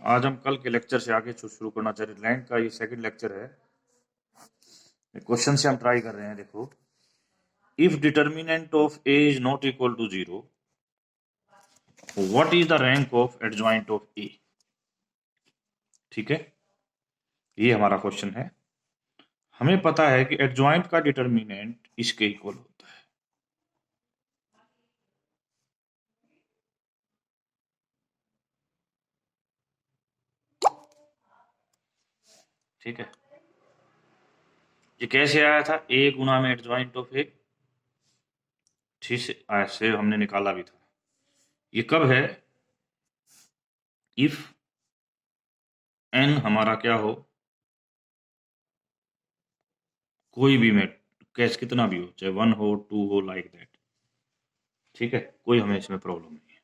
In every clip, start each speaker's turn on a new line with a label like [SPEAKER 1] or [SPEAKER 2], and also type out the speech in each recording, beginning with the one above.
[SPEAKER 1] आज हम कल के लेक्चर से आगे शुरू करना चाह रहे हैं। रैंक का ये सेकंड लेक्चर है। क्वेश्चन से हम ट्राई कर रहे हैं। देखो, if determinant of A is not equal to 0, what is the rank of adjoint of A. ठीक है, ये हमारा क्वेश्चन है। हमें पता है कि एडजॉइंट का डिटर्मिनेंट इसके इक्वल होता है। ठीक है, ये कैसे आया था? ए गुना में एडजॉइंट ऑफ ए। ठीक से ऐसे हमने निकाला भी था। ये कब है? इफ एन हमारा क्या हो, कोई भी में कैस कितना भी हो, चाहे 1 हो 2 हो, लाइक दैट। ठीक है, कोई हमें इसमें प्रॉब्लम नहीं है।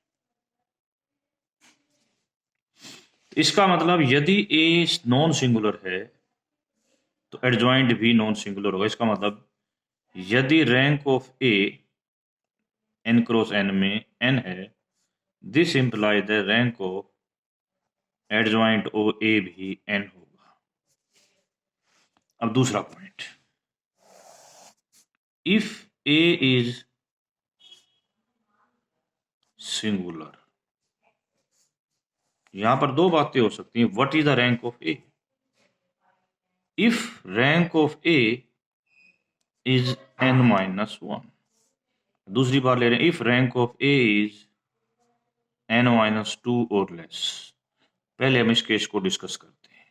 [SPEAKER 1] इसका मतलब यदि ए नॉन सिंगुलर है तो एडजॉइंट भी नॉन सिंगुलर होगा। इसका मतलब यदि rank of A n cross n में n है, this imply the rank of adjoint of A भी n होगा। अब दूसरा point, if A is singular, यहां पर दो बातें हो सकती हैं। What is the rank of A? If rank of A is n-1, दूसरी बार ले रहे हैं, if rank of A is n-2 और लेस। पहले हम इस केस को डिस्कस करते हैं।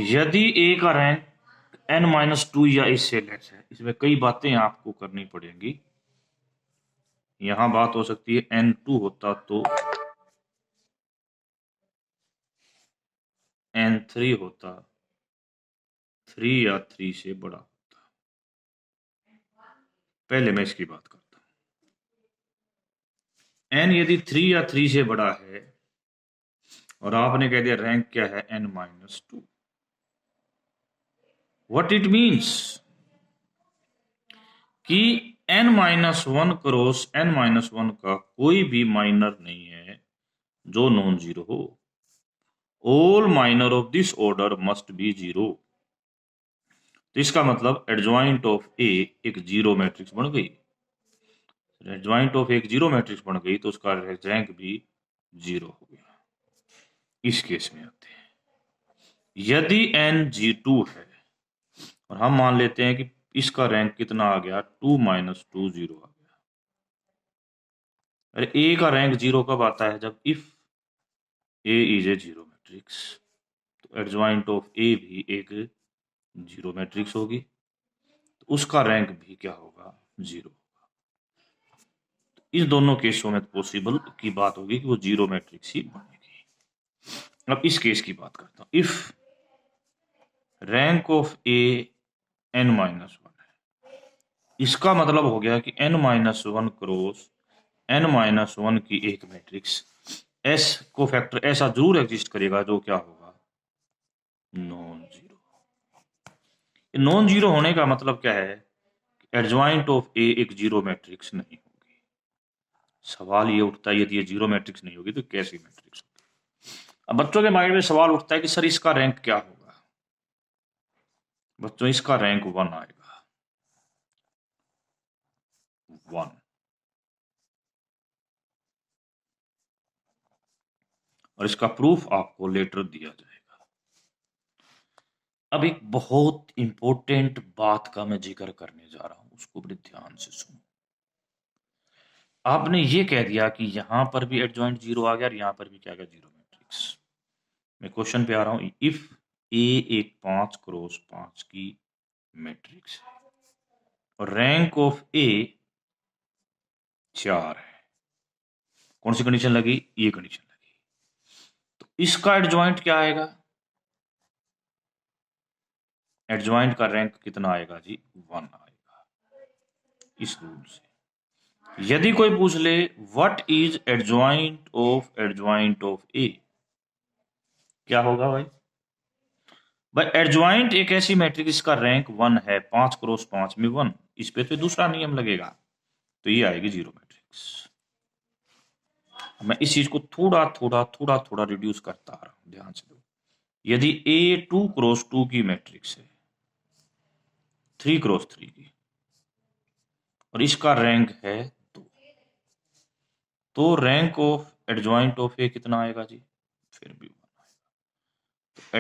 [SPEAKER 1] यदि ए का रैंक n-2 या इससे लेस है, इसमें कई बातें आपको करनी पड़ेंगी। यहां बात हो सकती है n2 होता तो n3 होता, 3 या 3 से बड़ा होता। पहले मैं इसकी बात करता हूं। n यदि 3 या 3 से बड़ा है और आपने कह दिया रैंक क्या है, n-2, व्हाट इट मीन्स कि n-1 क्रॉस n-1 का कोई भी माइनर नहीं है जो नॉन जीरो हो। All minor of this order must be zero. तो इसका मतलब एडजॉइंट ऑफ ए एक जीरो मैट्रिक्स बन गई। एडजॉइंट ऑफ एक जीरो मैट्रिक्स बन गई तो उसका रैंक भी जीरो हो गया। इस केस में आते हैं, यदि n-2 है और हम मान लेते हैं कि इसका रैंक कितना आ गया, 2 - 2 0 आ गया। अरे ए का रैंक जीरो कब आता है? जब if A is a zero matrix. तो एडजॉइंट ऑफ ए भी एक जीरो मैट्रिक्स होगी, तो उसका रैंक भी क्या होगा, जीरो होगा। तो इस दोनों केसों में पॉसिबल की बात होगी कि वो जीरो मैट्रिक्स ही बनेगी। अब इस केस की बात करता हूं। If rank of A n-1 है, इसका मतलब हो गया कि n-1 क्रॉस n-1 की एक मैट्रिक्स S को फैक्टर ऐसा जरूर एग्जिस्ट करेगा जो क्या होगा, नॉन जीरो। नॉन जीरो होने का मतलब क्या है? एडजॉइंट ऑफ ए एक जीरो मैट्रिक्स नहीं होगी। सवाल ये उठता है, यदि ये जीरो मैट्रिक्स नहीं होगी तो कैसी मैट्रिक्स होगी? अब बच्चों के माइंड में सवाल उठता है कि सर इसका रैंक क्या होगा? बच्चों, इसका रैंक 1 आएगा, 1। और इसका प्रूफ आपको लेटर दिया जाएगा। अब एक बहुत इंपॉर्टेंट बात का मैं जिक्र करने जा रहा हूं, उसको बड़े ध्यान से सुनो। आपने ये कह दिया कि यहां पर भी एडजॉइंट जीरो आ गया और यहां पर भी क्या गया, जीरो मैट्रिक्स। मैं क्वेश्चन पे आ रहा हूं। इफ ए एक 5 क्रॉस 5 की मैट्रिक्स है और रैंक ऑफ ए 4 है, कौन सी कंडीशन लगी? ये कंडीशन लगी। तो इसका एडजॉइंट क्या आएगा? एडजॉइंट का रैंक कितना आएगा जी? 1 आएगा, इस रूल से। यदि कोई पूछ ले व्हाट इज एडजॉइंट ऑफ ए, क्या होगा भाई? भाई एडजॉइंट एक ऐसी मैट्रिक्स जिसका रैंक 1 है, 5 क्रॉस 5 में 1। इस पे तो दूसरा नियम लगेगा, तो ये आएगी जीरो मैट्रिक्स। मैं इस चीज को थोड़ा थोड़ा थोड़ा थोड़ा रिड्यूस करता आ रहा हूं, ध्यान से दो। यदि A2 क्रॉस 2 की मैट्रिक्स है 3 क्रॉस 3 की और इसका रैंक है 2, तो रैंक ऑफ एडजॉइंट ऑफ ए कितना आएगा जी? फिर भी 1 आएगा। तो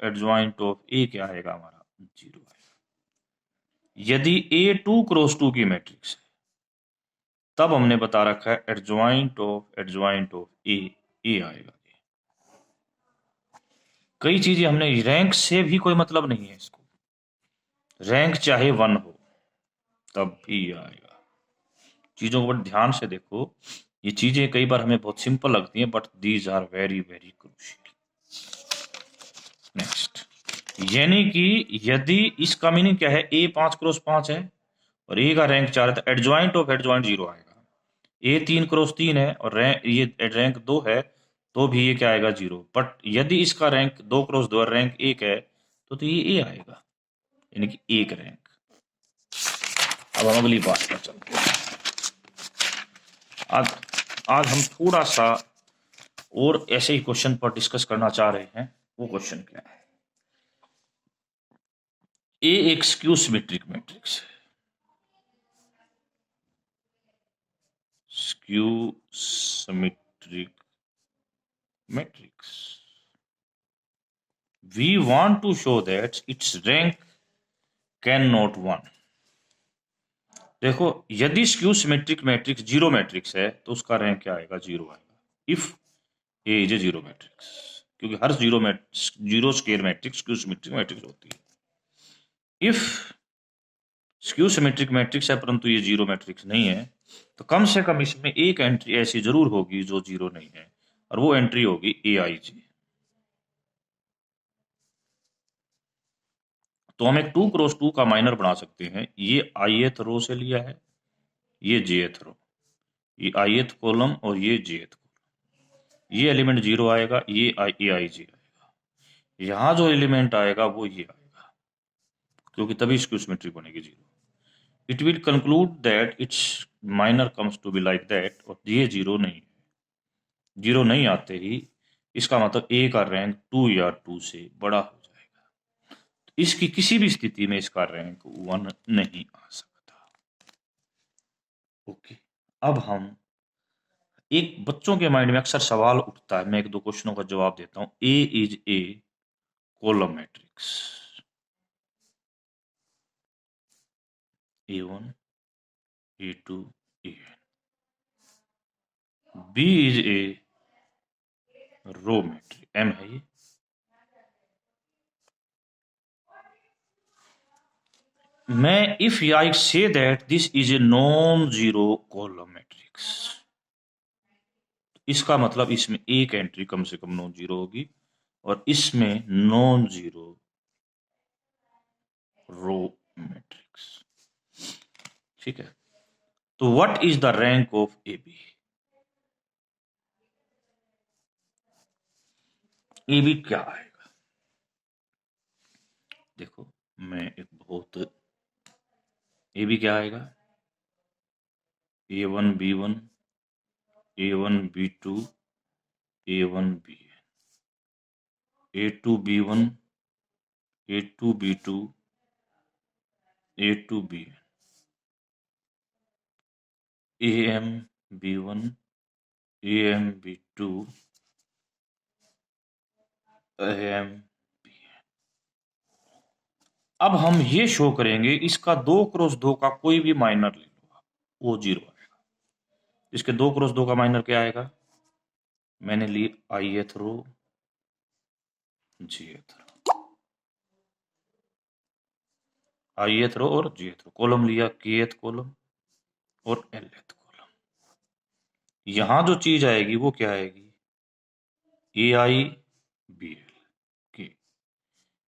[SPEAKER 1] एडजॉइंट ऑफ ए क्या आएगा हमारा? 0 आएगा। यदि A2 क्रॉस 2 की मैट्रिक्स है तब हमने बता रखा है एडजॉइंट ऑफ ए आएगा। कई चीजें हमने, रैंक से भी कोई मतलब नहीं है इसको, रैंक चाहे 1 हो तब भी ये आएगा। चीजों को बड़े ध्यान से देखो, ये चीजें कई बार हमें बहुत सिंपल लगती हैं but these are very very crucial. Next, यानी कि यदि इसका मीनिंग क्या है, ए 5 क्रॉस 5 है और ए का रैंक 4 है तो एडजॉइंट ऑफ एडजॉइंट 0 आएगा। ए 3 क्रॉस 3 है और ये रैंक 2 है तो भी ये क्या आएगा? 0। बट यदि इसका रैंक 2 क्रॉस 2 और रैंक 1 है तो ये ए आएगा, यानी कि एक रैंक। अब हम अगली बात पर चलते हैं। आज आज हम थोड़ा सा और ऐसे ही क्वेश्चन पर डिस्कस करना चाह रहे हैं। वो क्वेश्चन क्या है? ए एक स्क्यू सिमेट्रिक मैट्रिक्स है, skew symmetric matrix. We want to show that its rank can not 1। देखो, यदि skew symmetric matrix zero matrix है तो उसका रैंक क्या आएगा? 0 आएगा। If A is a zero matrix, क्योंकि हर zero square matrix skew symmetric matrix होती है। इफ स्क्यू सिमेट्रिक मैट्रिक्स है परंतु ये जीरो मैट्रिक्स नहीं है तो कम से कम इसमें एक एंट्री ऐसी जरूर होगी जो जीरो नहीं है, और वो एंट्री होगी AIJ। तो हम एक 2 क्रॉस 2 का माइनर बना सकते हैं। ये ith रो से लिया है, ये jth रो, ये ith कॉलम और ये jth कॉलम। ये एलिमेंट 0 आएगा, ये AIJ आएगा। यहां जो एलिमेंट आएगा वो ये आएगा, क्योंकि तभी स्क्यू सिमेट्रिक बनेगी 0। It will conclude that its minor comes to be like that, और ये 0 नहीं है। 0 नहीं आते ही इसका मतलब ए का रैंक 2 या 2 से बड़ा हो जाएगा। तो इसकी किसी भी स्थिति में इसका रैंक 1 नहीं आ सकता। ओके, अब हम एक बच्चों के माइंड में अक्सर सवाल उठता है, मैं एक दो क्वेश्चनों का जवाब देता हूं। A is a column matrix, A1 A2 AN। B is a row matrix, M है ये। मैं if I say that this is a non zero column matrix, इसका मतलब इसमें एक एंट्री कम से कम नॉन जीरो होगी और इसमें नॉन जीरो रो मैट्रिक्स। ठीक है, तो what is the rank of AB? AB क्या आएगा? देखो, मैं एक बहुत, AB क्या आएगा? A1 B1 A1 B2 A1 BN, A2 B1 A2 B2 A2 BN, AM B1 AM B2 AM BN। अब हम ये शो करेंगे इसका 2 क्रॉस 2 का कोई भी माइनर ले लो, वो 0 आएगा। इसके 2 क्रॉस 2 का माइनर क्या आएगा? मैंने ली ith रो jth रो, ith रो और jth रो, कॉलम लिया kth कॉलम और lth कॉलम। यहां जो चीज आएगी वो क्या आएगी? AIBL के,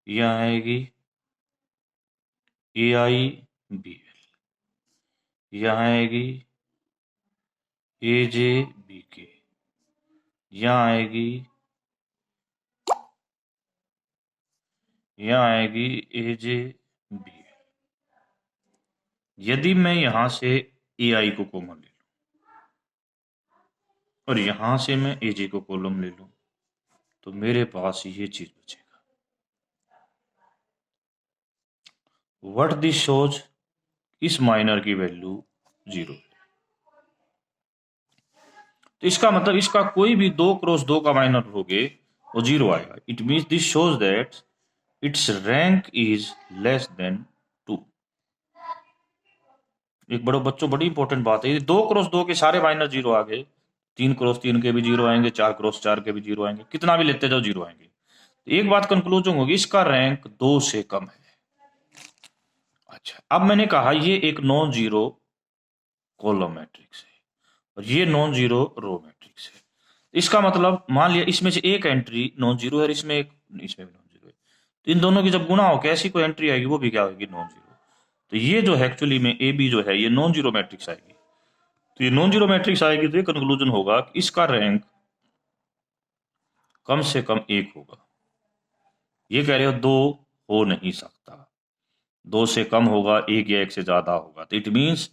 [SPEAKER 1] यहां आएगी AIBL, यहां आएगी AJBK, यहां आएगी, यहां आएगी AJBL। यदि मैं यहां से AI को कॉमन ले लूं और यहां से मैं एजे को कॉलम ले लूं तो मेरे पास ये चीज बचेगा। व्हाट दिस शोज, इस माइनर की वैल्यू 0 है। तो इसका मतलब इसका कोई भी 2 क्रॉस 2 का माइनर होगे वो 0 आएगा। It means this shows that it's rank is less than 2। एक बड़ो बच्चों बड़ी इंपॉर्टेंट बात है, 2 क्रॉस 2 के सारे माइनर 0 आ गए, 3 क्रॉस 3 के भी 0 आएंगे, 4 क्रॉस 4 के भी 0 आएंगे, कितना भी लेते जाओ 0 आएंगे। तो एक बात कंक्लूजन होगी, इसका रैंक 2 से कम है। अच्छा, अब मैंने कहा ये एक नॉन जीरो कॉलम मैट्रिक्स है और ये नॉन जीरो रो मैट्रिक्स है। इसका मतलब मान लिया इसमें से एक एंट्री नॉन जीरो है और इसमें भी नॉन जीरो है, तो इन दोनों की जब गुणा हो कैसी कोई एंट्री आएगी वो भी क्या होगी, नॉन जीरो। तो ये जो है एक्चुअली में ए बी जो है ये नॉन जीरो मैट्रिक्स आएगी। तो ये नॉन जीरो मैट्रिक्स आएगी तो ये कंक्लूजन होगा कि इसका रैंक कम से कम 1 होगा। ये कह रहे हो 2 हो नहीं सकता, 2 से कम होगा, 1 या 1 से ज्यादा होगा। तो it means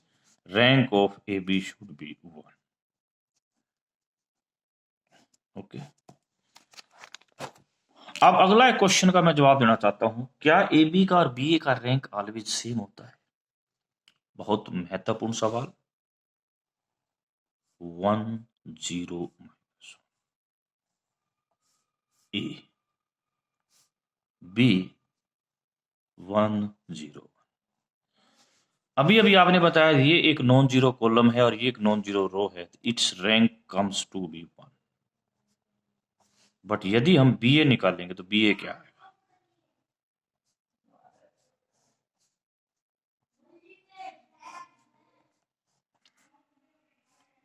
[SPEAKER 1] rank of A B should be 1। Okay, अब अगला एक क्वेश्चन का मैं जवाब देना चाहता हूं, क्या ए बी का और बी ए का रैंक ऑलवेज सेम होता है? बहुत महत्वपूर्ण सवाल। 1 0 ए बी 1 0। अभी अभी आपने बताया ये एक नॉन जीरो कॉलम है और ये एक नॉन जीरो रो है, its rank comes to be 1। But यदि हम बी ए निकालेंगे तो बी ए क्या आएगा?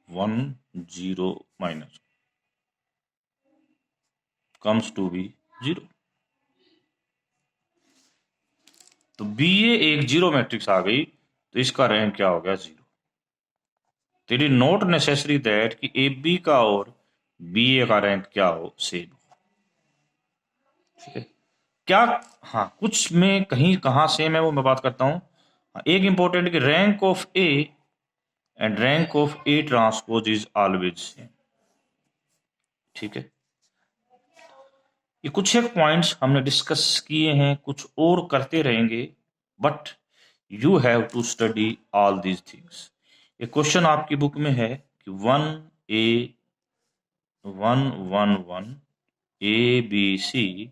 [SPEAKER 1] 1 0 माइनस कम्स टू बी 0। तो बी ए एक जीरो मैट्रिक्स आ गई तो इसका रैंक क्या हो गया? 0। तो it is not necessary that कि ए बी का और बी ए का रैंक क्या हो, सेम हो। ठीक है, क्या हाँ कुछ में कहीं कहाँ सेम है वो मैं बात करता हूं। एक इंपॉर्टेंट कि rank of A and rank of A transpose is always same. ठीक है, ये कुछ एक पॉइंट्स हमने डिस्कस किए हैं, कुछ और करते रहेंगे, but you have to study all these things. ये क्वेश्चन आपकी बुक में है कि 1 1 1 A B C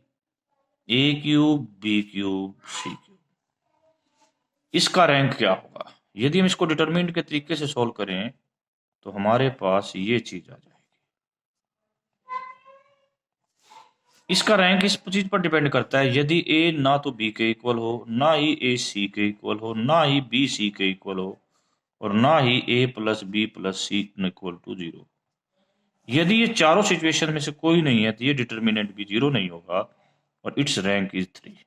[SPEAKER 1] A cube B cube C cube, इसका रैंक क्या होगा? यदि हम इसको डिटरमिनेंट के तरीके से सॉल्व करें तो हमारे पास ये चीज आ जाएगी। इसका रैंक इस चीज पर डिपेंड करता है, यदि ए ना तो बी के इक्वल हो, ना ही ए सी के इक्वल हो, ना ही बी सी के इक्वल हो, और ना ही A plus B plus C equal to 0। यदि ये चारों सिचुएशन में से कोई नहीं है तो ये डिटरमिनेंट भी 0 नहीं होगा और it's rank is 3।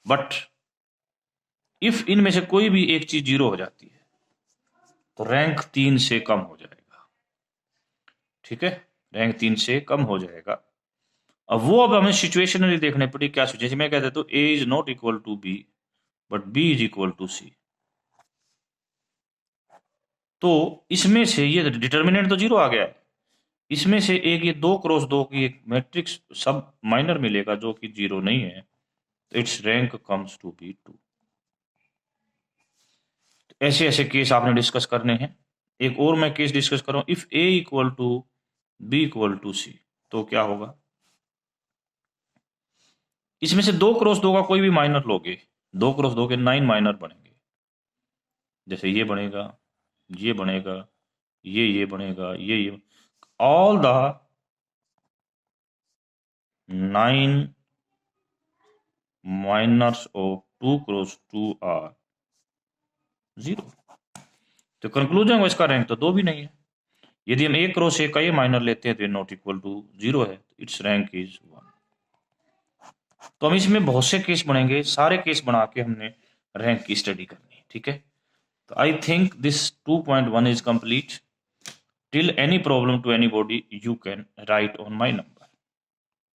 [SPEAKER 1] But if इनमें से कोई भी एक चीज 0 हो जाती है तो रैंक 3 से कम हो जाएगा। ठीक है, रैंक 3 से कम हो जाएगा। अब हमें सिचुएशनली देखने पड़ी। क्या सिचुएशन? मैं कहता तो A is not equal to B but B is equal to C. तो इसमें से ये डिटर्मिनेंट तो 0 आ गया है, इसमें से एक ये 2 क्रॉस 2 की एक मैट्रिक्स सब माइनर मिलेगा जो कि 0 नहीं है, तो its rank comes to be 2। ऐसे ऐसे केस आपने डिस्कस करने हैं। एक और मैं केस डिस्कस कर रहा हूं, if A equal to B equal to C तो क्या होगा? इसमें से 2 क्रॉस 2 का कोई भी माइनर लोगे, 2 क्रॉस 2 के 9 माइनर बनेंगे। जैसे ये बनेगा, ये बनेगा, ये बनेगा, ये all the 9 minors of 2 cross 2 are 0। तो कंक्लूजन इसका रैंक तो 2 भी नहीं है। यदि हम 1 क्रॉस 1 का ये माइनर लेते हैं तो ये नॉट इक्वल टू 0 है, इट्स रैंक इज 1। तो हम इसमें बहुत से केस बनेंगे, सारे केस बना के हमने रैंक की स्टडी करनी है। ठीक है, तो I think this 2.1 is complete. Till any problem to anybody, you can write on my number.